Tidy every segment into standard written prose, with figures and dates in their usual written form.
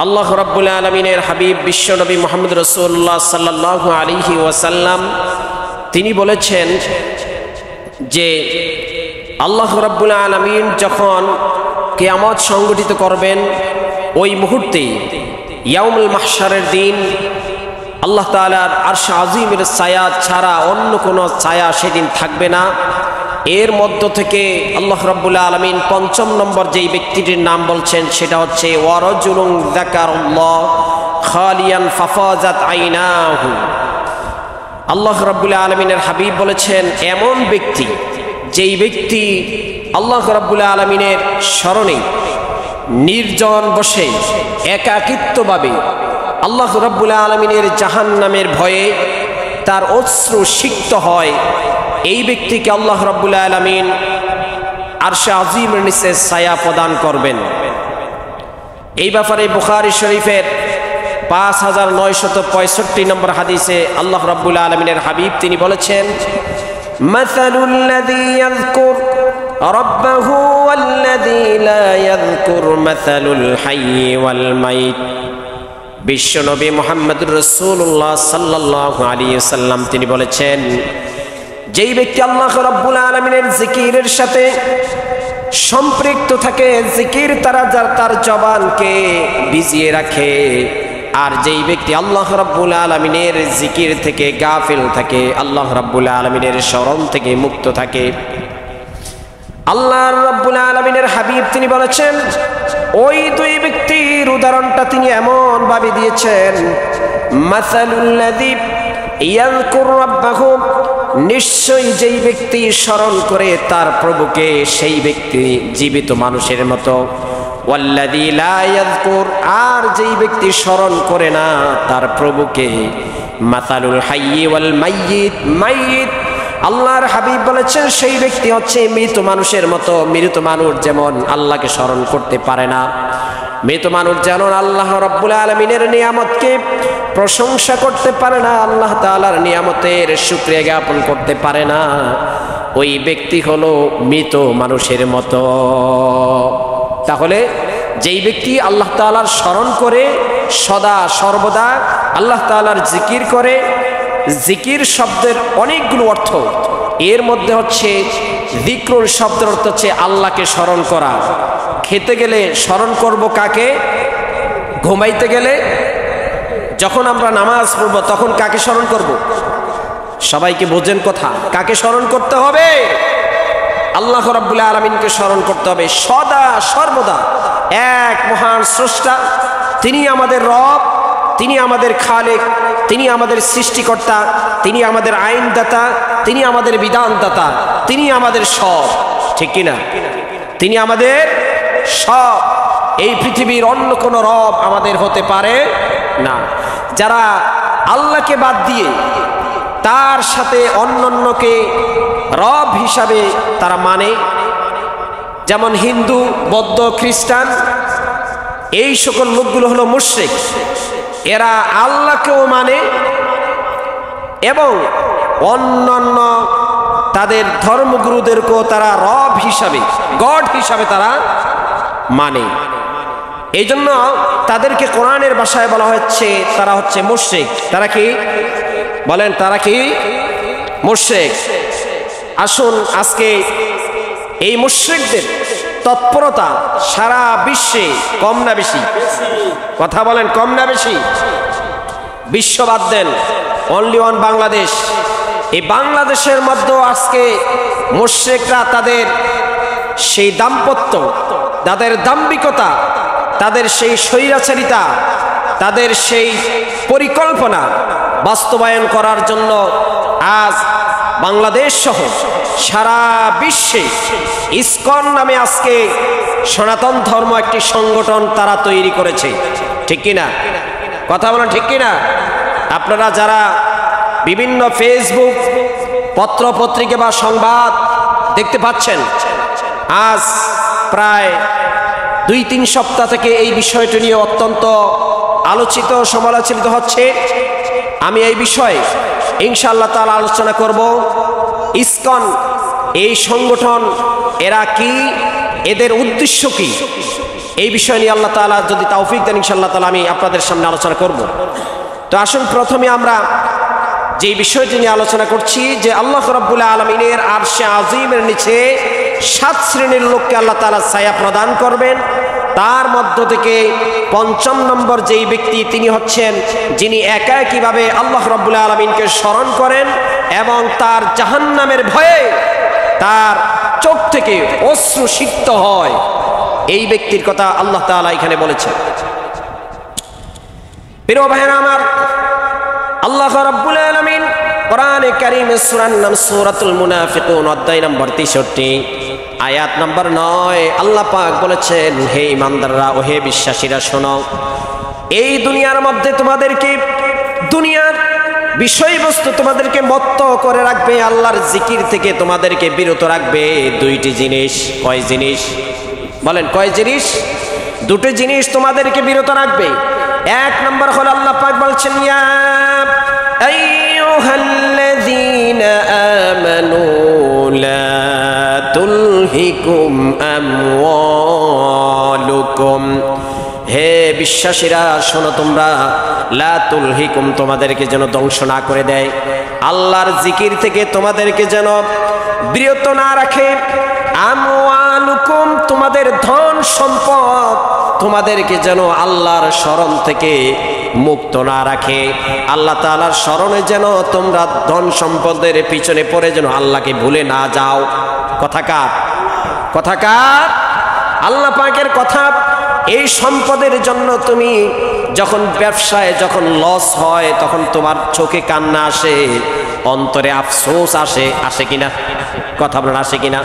আল্লাহ রাব্বুল আলামিনের হাবিব বিশ্বনবী মুহাম্মদ রাসূলুল্লাহ সাল্লাল্লাহু আলাইহি ওয়াসাল্লাম তিনি বলেছেন যে আল্লাহ রাব্বুল আলামিন যখন কিয়ামত সংগঠিত করবেন ওই মুহূর্তে ইয়াউমুল মাহশারের দিন আল্লাহ তাআলার আরশ আজিমের ছায়া ছাড়া অন্য কোনো ছায়া সেদিন থাকবে না। এর মধ্য থেকে আল্লাহ রাব্বুল আলামিন পঞ্চম নম্বর যেই ব্যক্তিটির নাম বলছেন সেটা হচ্ছে ওয়ারাজুলুন যাকারাল্লাহ খালিয়ান ফাফাজাত আইনাহু। আল্লাহ রাব্বুল আলামিনের হাবিব বলেছেন এমন ব্যক্তি যেই ব্যক্তি আল্লাহ রাব্বুল আলামিনের স্মরণে নির্জন বসে একাকিত্বভাবে আল্লাহ রাব্বুল আলামিনের জাহান্নামের ভয়ে তার অশ্রু সিক্ত হয়, এই ব্যক্তিকে আল্লাহ রাব্বুল আলামিন আরশে আজিমের নিচে ছায়া প্রদান করবেন। এই ব্যাপারে বুখারী শরীফের 5965 নম্বর হাদিসে আল্লাহ রাব্বুল আলামিনের হাবিব তিনি বলেছেন মাসালুল্লাযী ইয়াযকুর রাব্বাহু ওয়াল্লাযী লা ইয়াযকুর মাসালুল হাইয়্যি ওয়াল মাইত। বিশ্বনবী মুহাম্মদুর রাসূলুল্লাহ সাল্লাল্লাহু আলাইহি ওয়াসাল্লাম তিনি বলেছেন যেই ব্যক্তি আল্লাহ রাব্বুল আলামিনের জিকিরের সাথে সম্পৃক্ত থাকে, জিকির তার জবানকে ভিজিয়ে রাখে, আর যেই ব্যক্তি আল্লাহ রাব্বুল আলামিনের জিকির থেকে গাফিল থাকে, আল্লাহ রাব্বুল আলামিনের স্মরণ থেকে মুক্ত থাকে, আল্লাহ রাব্বুল আলামিনের হাবিব তিনি বলেছেন ওই দুই ব্যক্তির উদাহরণটা তিনি এমন ভাবে দিয়েছেন মাসালুল্লাযী ইয়াযকুর রাব্বাহু, নিশ্চয়ই যেই ব্যক্তি স্মরণ করে তার প্রভুকে সেই ব্যক্তি জীবিত মানুষের মতো, ওয়াল্লাযী লা ইয়াযকুর, আর যেই ব্যক্তি স্মরণ করে না তার প্রভুকে, মাসালুল হাইয়্যি ওয়াল মাইয়িত, আল্লাহর হাবিব বলেছেন সেই ব্যক্তি হচ্ছে মৃত মানুষের মতো। মৃত মানুষ যেমন আল্লাহকে স্মরণ করতে পারে না, মৃত মানুষ যেমন আল্লাহ রাব্বুল আলামিনের নিয়ামতকে প্রশংসা করতে পারে না, আল্লাহ তাআলার নিয়ামতের শুকরিয়া জ্ঞাপন করতে পারে না, ওই ব্যক্তি হলো মৃত মানুষের মতো। তাহলে যেই ব্যক্তি আল্লাহ তাআলার স্মরণ করে সদা সর্বদা আল্লাহ তাআলার জিকির করে, জিকির শব্দের অনেকগুলো অর্থ, এর মধ্যে হচ্ছে যিকরুল শব্দের অর্থ হচ্ছে আল্লাহকে স্মরণ করা। খেতে গেলে স্মরণ করব কাকে? ঘুমাইতে গেলে যখন আমরা নামাজ পড়ব তখন কাকে স্মরণ করব? সবাইকে বোঝেন কথা, কাকে স্মরণ করতে হবে? আল্লাহ রাব্বুল আলামিনকে স্মরণ করতে হবে সদা সর্বদা। এক মহান স্রষ্টা, তিনি আমাদের রব, তিনি আমাদের খালেক, তিনি আমাদের সৃষ্টিকর্তা, তিনি আমাদের আইনদাতা, তিনি আমাদের বিধানদাতা, তিনি আমাদের সব, ঠিক কিনা? তিনি আমাদের সব। এই পৃথিবীর অন্য কোনো রব আমাদের হতে পারে না। যারা আল্লাহকে বাদ দিয়ে তার সাথে অন্যান্যকে রব হিসাবে তারা মানে, যেমন হিন্দু, বৌদ্ধ, খ্রিস্টান, এই সকল লোকগুলো হলো মুশরিক। এরা আল্লাহকেও মানে এবং অন্যান্য তাদের ধর্মগুরুদেরকেও তারা রব হিসাবে, গড হিসাবে তারা মানে। এই জন্য তাদেরকে কোরআনের ভাষায় বলা হচ্ছে তারা হচ্ছে মুশরিক। তারা কি বলেন? তারা কি মুশরিক? আসুন আজকে এই মুশরিকদের তৎপরতা সারা বিশ্বে কম না বেশি? কথা বলেন, কম না বেশি? বিশ্ব বাদ দেন, অনলি ওয়ান বাংলাদেশ। এই বাংলাদেশের মধ্যে আজকে মুশরিকরা তাদের সেই দাম্পত্য, তাদের দাম্ভিকতা, তাদের সেই স্বৈরাচারিতা, তাদের সেই পরিকল্পনা বাস্তবায়ন করার জন্য আজ বাংলাদেশ সহ সারা বিশ্বে ইসকন নামে আজকে সনাতন ধর্ম একটি সংগঠন তারা তৈরি করেছে, ঠিক কিনা? কথা বলেন, ঠিক কিনা? আপনারা যারা বিভিন্ন ফেসবুক, পত্র পত্রিকা বা সংবাদ দেখতে পাচ্ছেন, আজ প্রায় 2-3 সপ্তাহ থেকে এই বিষয়টি নিয়ে অত্যন্ত আলোচিত সমালোচিত হচ্ছে। আমি এই বিষয়ে ইনশাআল্লাহ তাআলা আলোচনা করব। ইসকন এই সংগঠন, এরা কি, এদের উদ্দেশ্য কি, এই বিষয় নিয়ে আল্লাহ তাআলা যদি তৌফিক দেন ইনশাআল্লাহ তাআলা আমি আপনাদের সামনে আলোচনা করব। তো আসুন প্রথমে আমরা যে বিষয়টি নিয়ে আলোচনা করছি যে আল্লাহ রাব্বুল আলামিনের আরশে আজিমের নিচে 7 শ্রেণীর লোককে আল্লাহ তাআলা ছায়া প্রদান করবেন। তার মধ্য থেকে ৫ম নম্বর যেই ব্যক্তি তিনি হচ্ছেন যিনি একাকীভাবে আল্লাহ রাব্বুল আলামিনকে স্মরণ করেন এবং তার জাহান্নামের ভয়ে তার চোখ থেকে অশ্রু সিক্ত হয়, এই ব্যক্তির কথা আল্লাহ তাআলা এখানে বলেছেন। প্রিয় ভাইরা আমার, আল্লাহ রাব্বুল আলামিন কোরআনে কারীমের সূরার নাম সূরাতুল মুনাফিকুন অধ্যায় নম্বর 63 আয়াত নম্বর 9 আল্লাহ পাক বলেছেন, হে ঈমানদাররা ও হে বিশ্বাসীরা শোনো, এই দুনিয়ার মধ্যে তোমাদেরকে দুনিয়ার বিষয়বস্তু তোমাদেরকে মত্ত করে রাখবে, আল্লাহর জিকির থেকে তোমাদেরকে বিরত রাখবে দুইটি জিনিস। কয় জিনিস বলেন? কয় জিনিস? দুটো জিনিস তোমাদেরকে বিরত রাখবে। এক নম্বর হলো আল্লাহ পাক বলছেন, ইয়া আইয়ুহাল্লাযীনা আমানু লা তুলহিকুম আমওয়ালুকুম, হে বিশ্বাসীরা শোনো তোমরা, লা তুলহিকুম তোমাদেরকে যেন ধ্বংস না করে দেয়, আল্লাহর জিকির থেকে তোমাদেরকে যেন বিরত না রাখে, আমওয়ালুকুম তোমাদের ধন সম্পদ তোমাদেরকে যেন আল্লাহর স্মরণ থেকে মুক্ত না রাখে, আল্লাহ তাআলার স্মরণে যেন তোমরা ধন সম্পদের পিছনে পড়ে যেন আল্লাহকে ভুলে না যাও। কথাকার কথাকার আল্লাহ পাকের কথা। এই সম্পদের জন্য তুমি যখন ব্যবসায় যখন লস হয় তখন তোমার চোখে কান্না আসে, অন্তরে আফসোস আসে, আসে কিনা? কথা বলেন, আসে কিনা?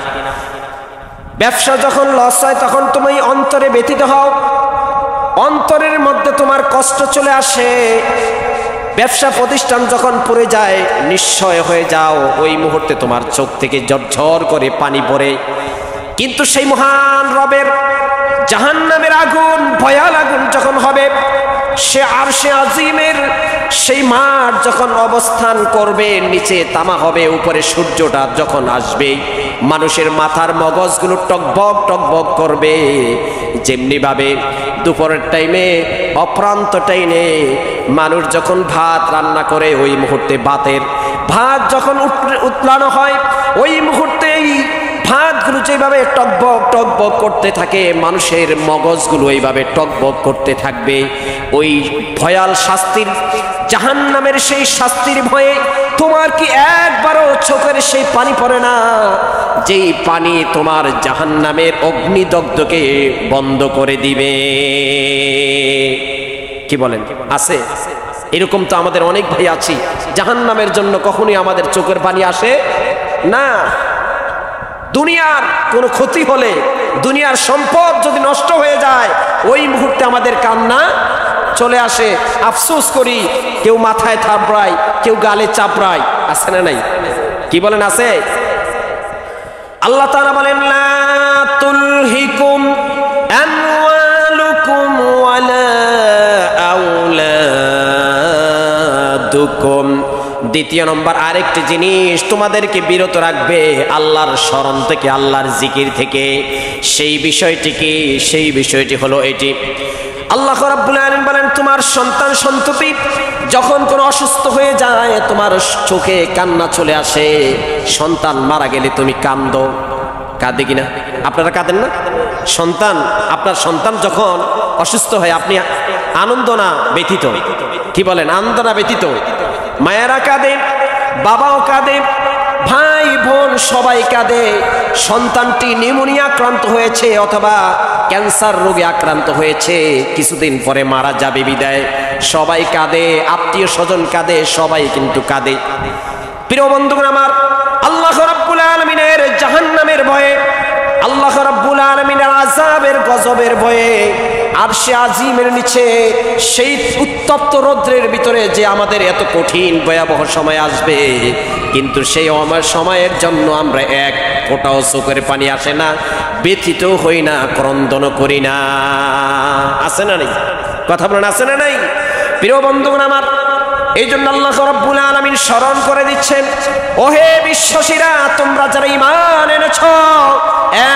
ব্যবসা যখন লস হয় তখন তুমি অন্তরে ব্যথিত হও, অন্তরের মধ্যে তোমার কষ্ট চলে আসে। ব্যবসা প্রতিষ্ঠান যখন পড়ে যায় নিশ্চয় হয়ে যাও, ওই মুহূর্তে তোমার চোখ থেকে ঝরঝর করে পানি পড়ে। কিন্তু সেই মহান রবের জাহান্নামের আগুন, ভয়াল আগুন যখন হবে, সে আরশে আজিমের সেই মাঠ যখন অবস্থান করবে, নিচে তামা হবে, উপরে সূর্যটা যখন আসবে, মানুষের মাথার মগজগুলো টকবক টকবক করবে। যেমনি ভাবে দুপুরের টাইমে অপ্রান্ত টাইমে মানুষ যখন ভাত রান্না করে, ওই মুহূর্তে ভাত যখন উতলানো হয়, ওই মুহূর্তেই ভাতগুলো যেভাবে টকবক টকবক করতে থাকে, মানুষের মগজগুলো এইভাবে টকবক করতে থাকবে। ওই ভয়াল শাস্তির, জাহান্নামের সেই শাস্তির ভয়ে তোমার কি একবারও চোখের সেই পানি পড়ে না, যেই পানি তোমার জাহান্নামের অগ্নিদগ্ধকে বন্ধ করে দিবে? কি বলেন? আছে এরকম? তো আমাদের অনেক ভাই আছি, জাহান্নামের জন্য কখনোই আমাদের চোখের পানি আসে না। দুনিয়ার কোনো ক্ষতি হলে, দুনিয়ার সম্পদ যদি নষ্ট হয়ে যায়, ওই মুহূর্তে আমাদের কান্না চলে আসে, আফসোস করি, কেউ মাথায় থাপড়ায়, কেউ গালে চাপড়ায়, আছে না নাই? কি বলেন? আছে। আল্লাহ তাআলা বলেন, লা তুলহিকুম আমওয়ালুকুম ওয়ালা আওলাদুকুম, দ্বিতীয় নম্বর আরেকটি জিনিস তোমাদেরকে বিরত রাখবে আল্লাহর স্মরণ থেকে, আল্লাহর জিকির থেকে। সেই বিষয়টি কি? সেই বিষয়টি হলো এটি, আল্লাহ রাব্বুল আলামিন বলেন, তোমার সন্তান সন্ততি যখন কোনো অসুস্থ হয়ে যায়, তোমার চোখে কান্না চলে আসে, সন্তান মারা গেলে তুমি কাঁদো, কাঁদে কিনা? আপনারা কাঁদেন না? সন্তান, আপনার সন্তান যখন অসুস্থ হয় আপনি আনন্দ না ব্যথিত? কি বলেন? আনন্দ না ব্যথিত? মায়েরা কাঁদে, বাবাও কাঁদে, ভাই বোন সবাই কাঁদে। সন্তানটি নিউমোনিয়া আক্রান্ত হয়েছে অথবা ক্যান্সার রোগে আক্রান্ত হয়েছে, কিছুদিন পরে মারা যাবে বিদায়, সবাই কাঁদে, আত্মীয় স্বজন কাঁদে, সবাই কিন্তু কাঁদে। প্রিয় বন্ধুগণ আমার, আল্লাহ রাব্বুল আলামিনের জাহান্নামের ভয়ে, আল্লাহ রাব্বুল আলামিনের আযাবের গজবের ভয়ে আরশে আজিমের নিচে সেই উত্তপ্ত রৌদ্রের ভিতরে যে আমাদের এত কঠিন ভয়াবহ সময় আসবে, কিন্তু সেই সময়ের জন্য আমরা এক ফোঁটাও চোখের পানি আসে না, ব্যথিত হই না, ক্রন্দন করি না। আছে না নাই? কথা বলেন, আছে না নাই? প্রিয় বন্ধুগণ আমার, এই জন্য আল্লাহ রাব্বুল আলামিন স্মরণ করে দিচ্ছেন, ওহে বিশ্বাসীরা, তোমরা যারা ঈমান এনেছো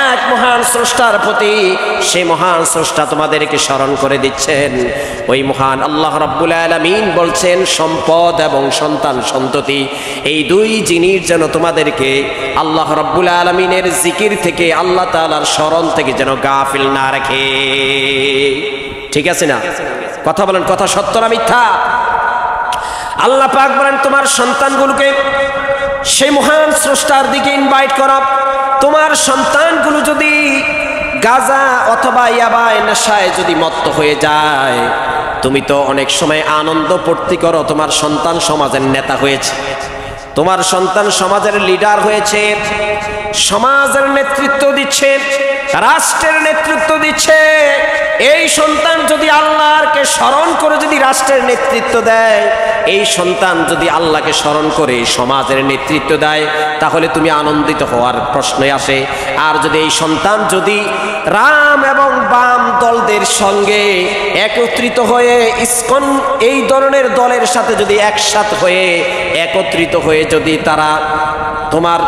এক মহান স্রষ্টার প্রতি, সেই মহান স্রষ্টা তোমাদেরকে স্মরণ করে দিচ্ছেন। ওই মহান আল্লাহ রাব্বুল আলামিন বলছেন, সম্পদ এবং সন্তান সন্ততি এই দুই জিনিস যেন তোমাদেরকে আল্লাহ রাব্বুল আলামিনের জিকির থেকে, আল্লাহ তাআলার স্মরণ থেকে যেন গাফিল না রাখে। ঠিক আছে না? কথা বলেন, কথা সত্য না মিথ্যা? আল্লাহ পাক বলেন, তোমার সন্তানগুলোকে সেই মহান স্রষ্টার দিকে ইনভাইট করা। তোমার সন্তানগুলো যদি গাঁজা অথবা ইয়াবায় নেশায় যদি মত্ত হয়ে যায়, তুমি তো অনেক সময় আনন্দ ফুর্তি করো, তোমার সন্তান সমাজের নেতা হয়েছে, তোমার সন্তান সমাজের লিডার হয়েছে, সমাজের নেতৃত্ব দিচ্ছে, রাষ্ট্রের নেতৃত্ব দিচ্ছে। এই সন্তান যদি আল্লাহকে স্মরণ করে যদি রাষ্ট্রের নেতৃত্ব দেয়, এই সন্তান যদি আল্লাহকে স্মরণ করে সমাজের নেতৃত্ব দেয়, তাহলে তুমি আনন্দিত হওয়ার প্রশ্নই আসে। আর যদি এই সন্তান যদি রাম এবং বাম দলদের সঙ্গে একত্রিত হয়ে, ইসকন এই ধরনের দলের সাথে যদি একসাথে হয়ে একত্রিত হয়ে যদি তারা তোমার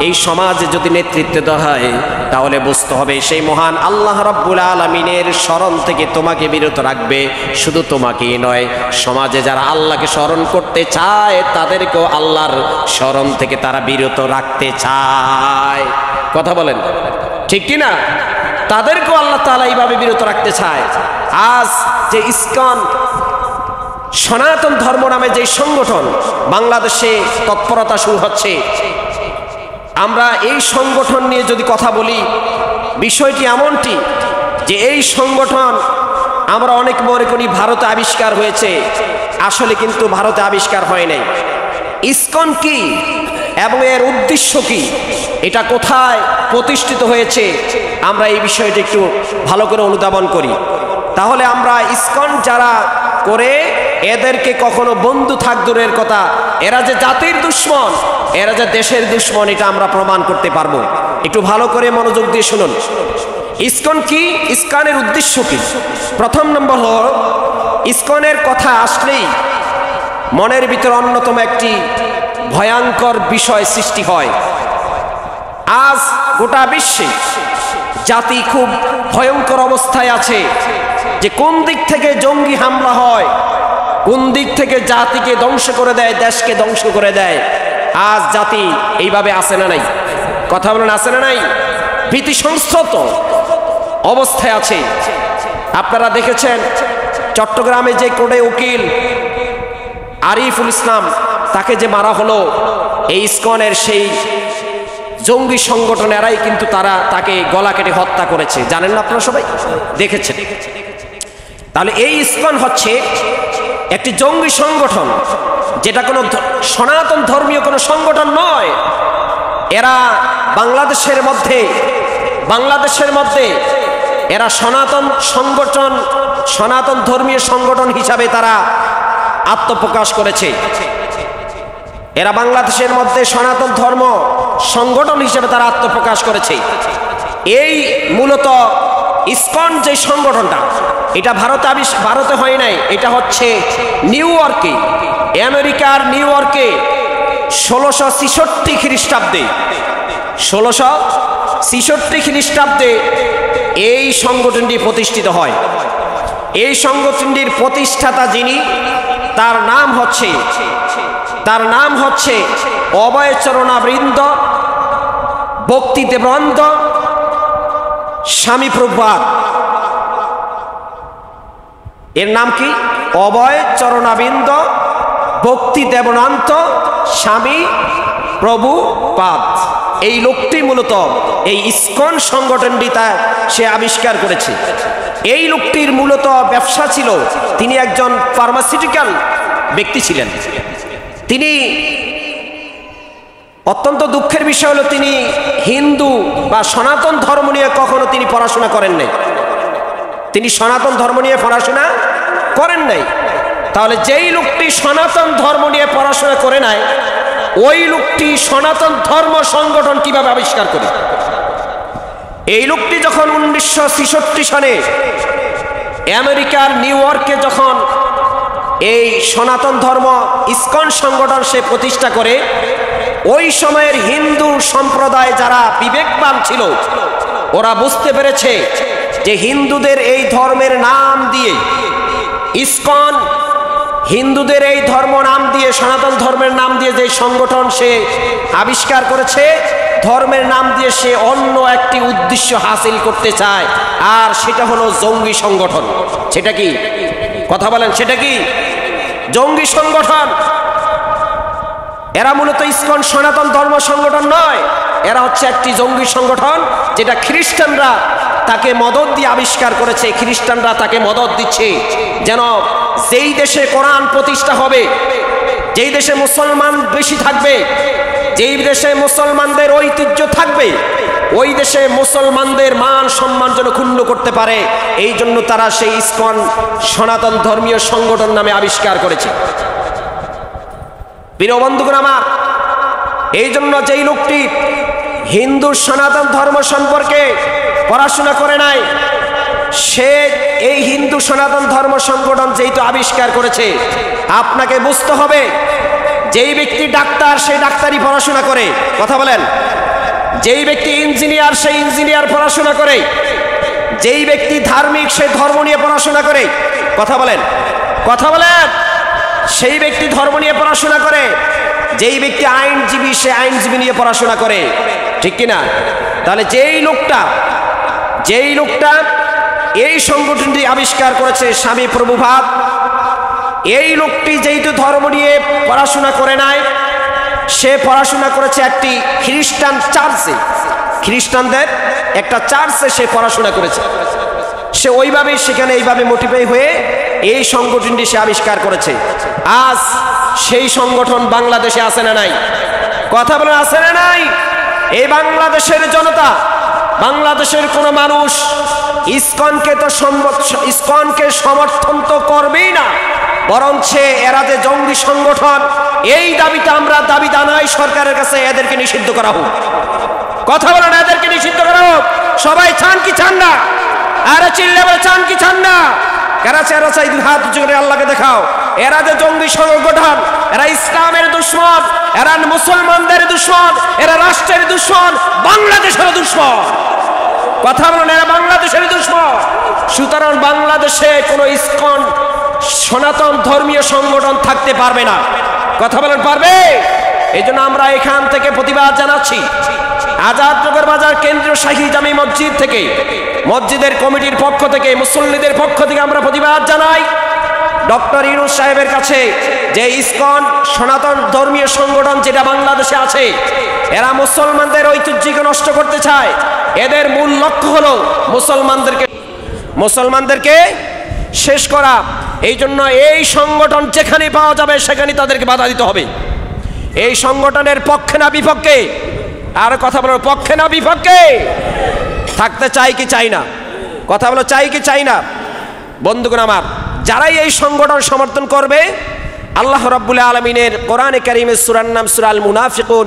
এই সমাজে যদি নেতৃত্ব দেওয়া হয়, তাহলে বুঝতে হবে সেই মহান আল্লাহ রাব্বুল আলামিনের স্মরণ থেকে তোমাকে বিরত রাখবে। শুধু তোমাকেই নয়, সমাজে যারা আল্লাহকে স্মরণ করতে চায় তাদেরকেও আল্লাহর স্মরণ থেকে তারা বিরত রাখতে চায়। কথা বলেন ঠিক কি না? তাদেরকেও আল্লাহ তাআলা এইভাবে বিরত রাখতে চায়। আজ যে ইসকন সনাতন ধর্ম নামে যে সংগঠন বাংলাদেশে তৎপরতা শুরু হচ্ছে, আমরা এই সংগঠন নিয়ে যদি কথা বলি, বিষয়টি এমনটি যে এই সংগঠন আমরা অনেক মনে করি ভারতে আবিষ্কার হয়েছে, আসলে কিন্তু ভারতে আবিষ্কার হয় নাই। ইসকন কি এবং এর উদ্দেশ্য কি, এটা কোথায় প্রতিষ্ঠিত হয়েছে, আমরা এই বিষয়টি একটু ভালো করে অনুধাবন করি। তাহলে আমরা ইসকন যারা করে, এদেরকে কখনো বন্ধু থাক দূরের কথা, এরা যে জাতির দুশ্মন, এরা যে দেশের দুশ্মন, এটা আমরা প্রমাণ করতে পারবো। একটু ভালো করে মনোযোগ দিয়ে শুনুন। ইসকন কি, ইসকনের উদ্দেশ্য কি? প্রথম নম্বর হল, ইসকনের কথা আসলেই মনের ভিতরে অন্যতম একটি ভয়ঙ্কর বিষয় সৃষ্টি হয়। আজ গোটা বিশ্বে জাতি খুব ভয়ঙ্কর অবস্থায় আছে, যে কোন দিক থেকে জঙ্গি হামলা হয়, কোন দিক থেকে জাতিকে ধ্বংস করে দেয়, দেশকে ধ্বংস করে দেয়। আজ জাতি এইভাবে আছে না নাই? কথা বলেন, আছে না নাই? ভীতি সংস্থাত অবস্থায় আছে। আপনারা দেখেছেন চট্টগ্রামে যে কোর্টে উকিল আরিফুল ইসলাম, তাকে যে মারা হলো, এই ইসকনের সেই জঙ্গি সংগঠন এরাই কিন্তু তাকে গলা কেটে হত্যা করেছে। জানেন না আপনারা সবাই? দেখেছেন? তাহলে এই ইসকন হচ্ছে একটি জঙ্গি সংগঠন, যেটা কোনো সনাতন ধর্মীয় কোনো সংগঠন নয়। এরা বাংলাদেশের মধ্যে এরা সনাতন সংগঠন, সনাতন ধর্মীয় সংগঠন হিসাবে তারা আত্মপ্রকাশ করেছে। এরা বাংলাদেশের মধ্যে সনাতন ধর্ম সংগঠন হিসেবে তারা আত্মপ্রকাশ করেছে। এই মূলত ইসকন যে সংগঠনটা, এটা ভারতে হয় নাই, এটা হচ্ছে নিউ ইয়র্কে, আমেরিকার নিউ ইয়র্কে 1666 খ্রিস্টাব্দে 1666 খ্রিস্টাব্দে এই সংগঠনটি প্রতিষ্ঠিত হয়। এই সংগঠনটির প্রতিষ্ঠাতা যিনি, তার নাম হচ্ছে অভয়চরণাবৃন্দ ভক্তিদেবানন্দ স্বামী প্রভুপাদ। এর নাম কি? অভয়চরণাবৃন্দ ভক্তিদেবানন্দ স্বামী প্রভুপাদ। এই লোকটি মূলত এই ইসকন সংগঠনটি সে আবিষ্কার করেছে। এই লোকটির মূলত ব্যবসা ছিল, তিনি একজন ফার্মাসিউটিক্যাল ব্যক্তি ছিলেন। তিনি অত্যন্ত দুঃখের বিষয় হলো, তিনি হিন্দু বা সনাতন ধর্ম নিয়ে কখনো তিনি পড়াশোনা করেন নাই। তিনি সনাতন ধর্ম নিয়ে পড়াশোনা করেন নাই। তাহলে যেই লোকটি সনাতন ধর্ম নিয়ে পড়াশোনা করে নাই, ওই লোকটি সনাতন ধর্ম সংগঠন কিভাবে আবিষ্কার করে? এই লোকটি যখন 1966 সালে আমেরিকার নিউ ইয়র্কে যখন এই সনাতন ধর্ম ইসকন সংগঠন সে প্রতিষ্ঠা করে, ওই সময়ের হিন্দু সম্প্রদায় যারা বিবেকবান ছিল ওরা বুঝতে পেরেছে যে হিন্দুদের এই ধর্মের নাম দিয়ে ইসকন, হিন্দুদের এই ধর্ম নাম দিয়ে, সনাতন ধর্মের নাম দিয়ে যে সংগঠন সে আবিষ্কার করেছে, ধর্মের নাম দিয়ে সে অন্য একটি উদ্দেশ্য হাসিল করতে চায়, আর সেটা হলো জঙ্গি সংগঠন। সেটা কি? কথা বলেন, সেটা কি? জঙ্গি সংগঠন। এরা মূলত ইসকন সনাতন ধর্ম সংগঠন নয়, এরা হচ্ছে একটি জঙ্গি সংগঠন যেটা খ্রিস্টানরা তাকে মদত দিয়ে আবিষ্কার করেছে। খ্রিস্টানরা তাকে মদত দিচ্ছে যেন যেই দেশে কোরআন প্রতিষ্ঠা হবে, যেই দেশে মুসলমান বেশি থাকবে, যেই দেশে মুসলমানদের ঐতিহ্য থাকবে, ওই দেশে মুসলমানদের মান সম্মান যেন ক্ষুণ্ণ করতে পারে, এই জন্য তারা সেই ইসকন সনাতন ধর্মীয় সংগঠন নামে আবিষ্কার করেছে। প্রিয় বন্ধুগণ আমার, এই জন্য যেই লোকটি হিন্দু সনাতন ধর্ম সম্পর্কে পড়াশোনা করে নাই, সে এই হিন্দু সনাতন ধর্ম সংগঠন যেহেতু আবিষ্কার করেছে, আপনাকে বুঝতে হবে যেই ব্যক্তি ডাক্তার সে ডাক্তারি পড়াশোনা করে। কথা বলেন। যেই ব্যক্তি ইঞ্জিনিয়ার সে ইঞ্জিনিয়ার পড়াশোনা করে, যেই ব্যক্তি ধার্মিক সে ধর্ম নিয়ে পড়াশোনা করে। কথা বলেন, কথা বলেন। সেই ব্যক্তি ধর্ম নিয়ে পড়াশোনা করে, যেই ব্যক্তি আইনজীবী সে আইনজীবী নিয়ে পড়াশোনা করে, ঠিক কিনা? তাহলে যেই লোকটা এই সংগঠনটি আবিষ্কার করেছে স্বামী প্রভুপাদ, এই লোকটি যেহেতু ধর্ম নিয়ে পড়াশোনা করে নাই, সে পড়াশোনা করেছে একটি খ্রিস্টান চার্চে, খ্রিস্টানদের একটা চার্চে সে পড়াশোনা করেছে। সে ওইভাবেই সেখানে এইভাবে মোটিভেট হয়ে এই সংগঠনটি সে আবিষ্কার করেছে। আজ সেই সংগঠন বাংলাদেশে আছে না নাই? কথা বলেন, আছে না নাই? এই বাংলাদেশের জনতা, বাংলাদেশের কোনো মানুষ ইসকনকে সমর্থন তো করবেই না, বরঞ্চ এরা যে জঙ্গি সংগঠন, এই দাবিটা আমরা দাবি জানাই সরকারের কাছে, এদেরকে নিষিদ্ধ করা হোক। কথা বলেন, এদেরকে নিষিদ্ধ করা হোক। সবাই চান কি চান না? আরে চিল্লে বলে চান কি চান না? কারা চেরা চাই? দুই হাত উঁচু করে আল্লাহকে দেখাও। এরা যে জঙ্গি সংগঠন, এরা ইসলামের দুশ্মন, এরা মুসলমানদের দুশ্মন, এরা রাষ্ট্রের দুশ্মন, বাংলাদেশের দুশ্মন। কথা বলেন, এরা বাংলাদেশের দুশ্মন। সুতরাং বাংলাদেশে কোনো ইসকন সনাতন ধর্মীয় সংগঠন থাকতে পারবে না। কথা বলেন, পারবে? এই জন্য আমরা এখান থেকে প্রতিবাদ জানাচ্ছি। আজাদনগর বাজার কেন্দ্রীয় শাহী জামি মসজিদ থেকে, মসজিদের কমিটির পক্ষ থেকে, মুসল্লিদের পক্ষ থেকে আমরা প্রতিবাদ জানাই ডক্টর ইউনূস সাহেবের কাছে যে ইসকন সনাতন ধর্মীয় সংগঠন যেটা বাংলাদেশে আছে, এরা মুসলমানদের ঐতিহ্যকে নষ্ট করতে চায়। এদের মূল লক্ষ্য হলো মুসলমানদেরকে শেষ করা। এই জন্য এই সংগঠন যেখানে পাওয়া যাবে সেখানে তাদেরকে বাধা দিতে হবে। এই সংগঠনের পক্ষে না বিপক্ষে? আর কথা বলো, পক্ষে না বিপক্ষে? থাকতে চাই কি চাই না? কথা বলো, চাই কি চাই না? বন্ধুগণ আমার, যারাই এই সংগঠন সমর্থন করবে, আল্লাহ রাব্বুল আলামিনের কোরআনে কারীমের সূরার নাম সূরা আল মুনাফিকুন,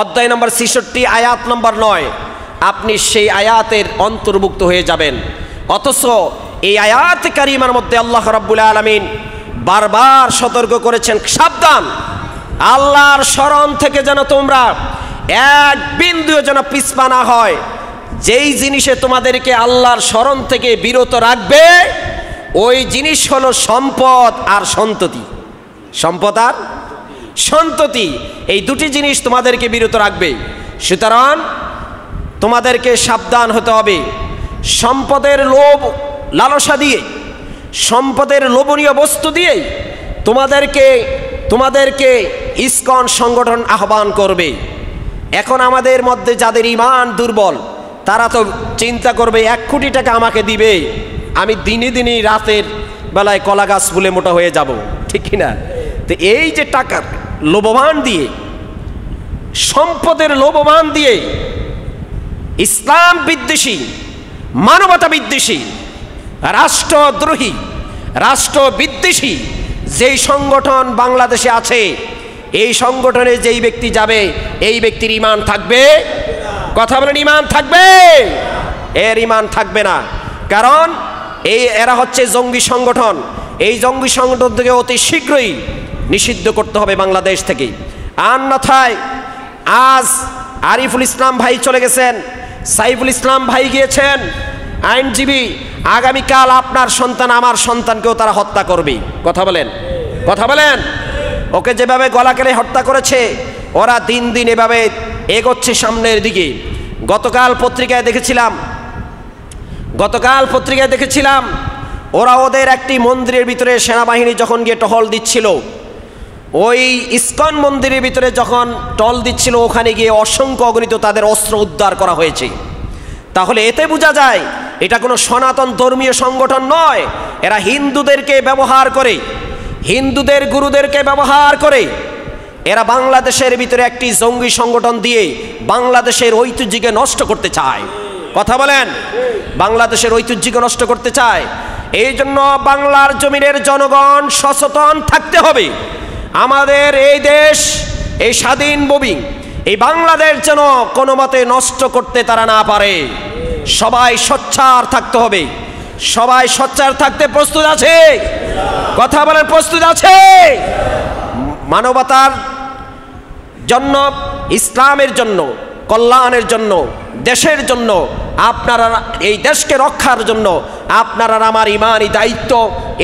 অধ্যায় নম্বর 66 আয়াত নম্বর 9, আপনি সেই আয়াতের অন্তর্ভুক্ত হয়ে যাবেন। অথচ এই আয়াত কারীমার মধ্যে আল্লাহ রাব্বুল আলামিন বারবার সতর্ক করেছেন, সাবধান, আল্লাহর শরণ থেকে যেন তোমরা এক বিন্দুও যেন পিছপা না হয়। যেই জিনিসে তোমাদেরকে আল্লাহর শরণ থেকে বিরত রাখবে, ওই জিনিস হলো সম্পদ আর সন্ততি। সম্পদ আর সন্ততি, এই দুটি জিনিস তোমাদেরকে বিরত রাখবে। সুতরাং তোমাদেরকে সাবধান হতে হবে। সম্পদের লোভ লালসা দিয়ে, সম্পদের লোভনীয় বস্তু দিয়ে তোমাদেরকে ইসকন সংগঠন আহ্বান করবে। এখন আমাদের মধ্যে যাদের ঈমান দুর্বল, তারা তো চিন্তা করবে 1 কোটি টাকা আমাকে দিবে, আমি দিনে দিনে রাতের বেলায় কলা গাছ ফুলে মোটা হয়ে যাব, ঠিক কিনা? তো এই যে টাকার লোভবান দিয়ে, সম্পদের লোভবান দিয়ে ইসলাম বিদ্বেষী, মানবতা বিদ্বেষী, রাষ্ট্রদ্রোহী, রাষ্ট্র বিদ্বেষী যেই সংগঠন বাংলাদেশে আছে, এই সংগঠনে যেই ব্যক্তি যাবে, এই ব্যক্তির ঈমান থাকবে? কথা বলেন, ঈমান থাকবে? এর ঈমান থাকবে না। কারণ এরা হচ্ছে জঙ্গি সংগঠন। এই জঙ্গি সংগঠনকে অতি শীঘ্রই নিষিদ্ধ করতে হবে বাংলাদেশ থেকে। আর নথায় আজ আরিফুল ইসলাম ভাই চলে গেছেন, সাইফুল ইসলাম ভাই গিয়েছেন আইনজীবী, আগামীকাল আপনার সন্তান আমার সন্তানকেও তারা হত্যা করবে। কথা বলেন, কথা বলেন। ওকে যেভাবে গলা কেটে হত্যা করেছে, ওরা দিন দিন এভাবে এগোচ্ছে সামনের দিকে। গতকাল পত্রিকায় দেখেছিলাম ওরা ওদের একটি মন্দিরের ভিতরে সেনাবাহিনী যখন গিয়ে টহল দিচ্ছিল, ওই ইসকন মন্দিরের ভিতরে যখন টহল দিচ্ছিল, ওখানে গিয়ে অসংখ্য অগণিত তাদের অস্ত্র উদ্ধার করা হয়েছে। তাহলে এতে বোঝা যায় এটা কোনো সনাতন ধর্মীয় সংগঠন নয়। এরা হিন্দুদেরকে ব্যবহার করে, হিন্দুদের গুরুদেরকে ব্যবহার করে এরা বাংলাদেশের ভিতরে একটি জঙ্গি সংগঠন দিয়ে বাংলাদেশের ঐতিহ্যকে নষ্ট করতে চায়। কথা বলেন, বাংলাদেশের ঐতিহ্যকে নষ্ট করতে চায়। এই জন্য বাংলার জমিনের জনগণ সচেতন থাকতে হবে। আমাদের এই দেশ, এই স্বাধীন ভূমি, এই বাংলাদেশ যেন কোনো মতে নষ্ট করতে তারা না পারে। সবাই সোচ্চার থাকতে হবে। সবাই সোচ্চার থাকতে প্রস্তুত আছে? কথা বলেন, প্রস্তুত আছে? মানবতার জন্য, ইসলামের জন্য, কল্যাণের জন্য, দেশের জন্য, আপনারা এই দেশকে রক্ষার জন্য আপনারা আমার ইমানি দায়িত্ব।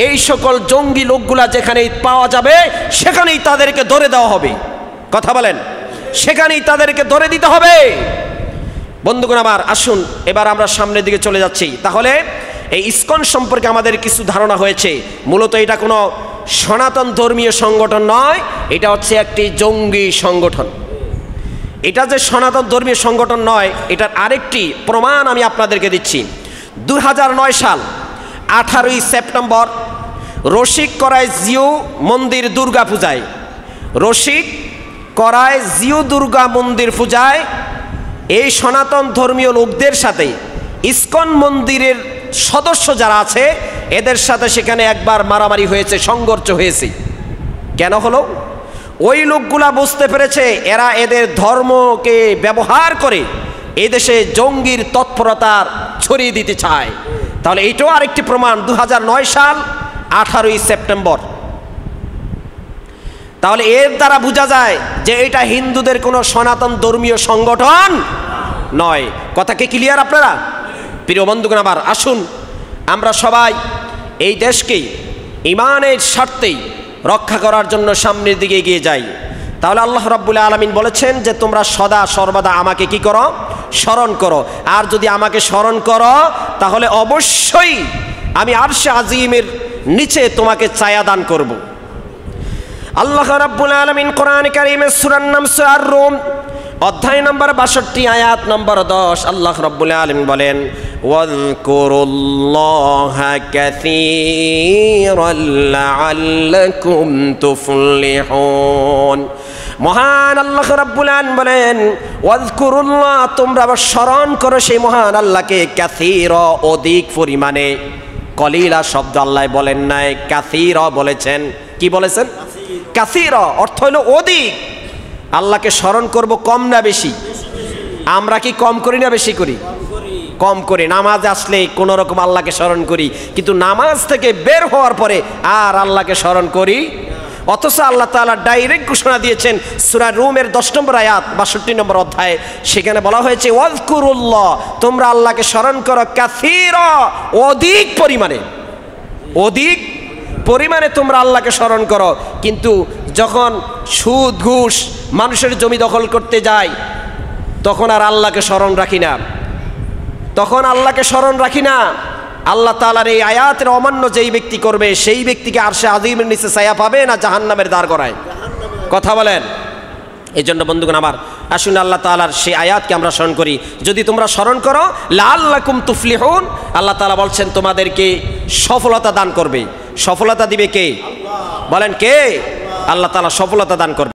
এই সকল জঙ্গি লোকগুলা যেখানেই পাওয়া যাবে সেখানেই তাদেরকে ধরে দেওয়া হবে। কথা বলেন, সেখানেই তাদেরকে ধরে দিতে হবে। বন্ধুগণ আমার, আসুন এবার আমরা সামনের দিকে চলে যাচ্ছি। তাহলে এই ইসকন সম্পর্কে আমাদের কিছু ধারণা হয়েছে। মূলত এটা কোনো সনাতন ধর্মীয় সংগঠন নয়, এটা হচ্ছে একটি জঙ্গি সংগঠন। এটা যে সনাতন ধর্মীয় সংগঠন নয়, এটার আরেকটি প্রমাণ আমি আপনাদেরকে দিচ্ছি। 2009 সাল 18ই সেপ্টেম্বর রসিক করায় জিও মন্দির দুর্গা পূজায়, রসিক করায় জিও দুর্গা মন্দির পূজায় এই সনাতন ধর্মীয় লোকদের সাথে ইসকন মন্দিরের সদস্য যারা আছে এদের সাথে সেখানে একবার মারামারি হয়েছে, সংঘর্ষ হয়েছে। কেন হলো? ওই লোকগুলা বুঝতে পেরেছে এরা এদের ধর্মকে ব্যবহার করে এদেশে জঙ্গির তৎপরতা ছড়িয়ে দিতে চায়। তাহলে এইটাও আরেকটি প্রমাণ। 2009 সাল 18ই সেপ্টেম্বর। তাহলে এর দ্বারা বোঝা যায় যে এটা হিন্দুদের কোনো সনাতন ধর্মীয় সংগঠন নয়। কথা কি ক্লিয়ার আপনারা? প্রিয় বন্ধুগণ আমার, আসুন আমরা সবাই এই দেশকে ইমানের স্বার্থেই রক্ষা করার জন্য সামনের দিকে এগিয়ে যাই। তাহলে আল্লাহ রাব্বুল আলামিন বলেছেন যে তোমরা সদা সর্বদা আমাকে কি করো? স্মরণ করো। আর যদি আমাকে স্মরণ করো তাহলে অবশ্যই আমি আরশে আজিমের নিচে তোমাকে ছায়া দান করব। আল্লাহ রাব্বুল আলামিন কোরআন কারীমের সূরার নাম সূরা আর-রুম, অধ্যায় নম্বর 62, আয়াত নম্বর 10, আল্লাহ রাব্বুল আলামিন বলেন, ওয়াযকুরুল্লাহা কাসীরান লাআল্লাকুম তুফলিহুন। মহান আল্লাহ রাব্বুল আলামিন বলেন, ওয়াযকুরুল্লাহ, তোমরা স্মরণ করো সেই মহান আল্লাহকে, কাসীরা, অধিক পরিমাণে। কলিলা শব্দ আল্লাহ বলেন নাই, কাসীরা বলেছেন। কি বলেছেন? কাসীরা অর্থ হলো অধিক। আল্লাহকে স্মরণ করব কম না বেশি? আমরা কি কম করি না বেশি করি? কম করি। নামাজ আসলে কোনো রকম আল্লাহকে স্মরণ করি, কিন্তু নামাজ থেকে বের হওয়ার পরে আর আল্লাহকে স্মরণ করি। অথচ আল্লাহ তাআলা ডাইরেক্ট ঘোষণা দিয়েছেন সূরা রুমের 10 নম্বর আয়াত 62 নম্বর অধ্যায়ে, সেখানে বলা হয়েছে ওয়াযকুরুল্লাহ, তোমরা আল্লাহকে স্মরণ করো, কাসীরা, অধিক পরিমাণে। অধিক পরিমাণে তোমরা আল্লাহকে স্মরণ করো। কিন্তু যখন সুদ ঘুষ মানুষের জমি দখল করতে যায় তখন আর আল্লাহকে স্মরণ রাখি না, তখন আল্লাহকে স্মরণ রাখি না। আল্লাহ তাআলার এই আয়াতের অমান্য যেই ব্যক্তি করবে সেই ব্যক্তিকে আরশে আজিমের নিচে ছায়া পাবে না জাহান্নামের দ্বার গড়ায়? কথা বলেন। এই জন্য বন্ধুগণ আমার, আসুন আল্লাহ তাআলার সেই আয়াতকে আমরা স্মরণ করি। যদি তোমরা স্মরণ করো লাআল্লাকুম তুফলিহুন, আল্লাহ তাআলা বলছেন তোমাদেরকে সফলতা দান করবে। সফলতা দিবে কে? বলেন কে? আল্লাহ তাআলা সফলতা দান করবে।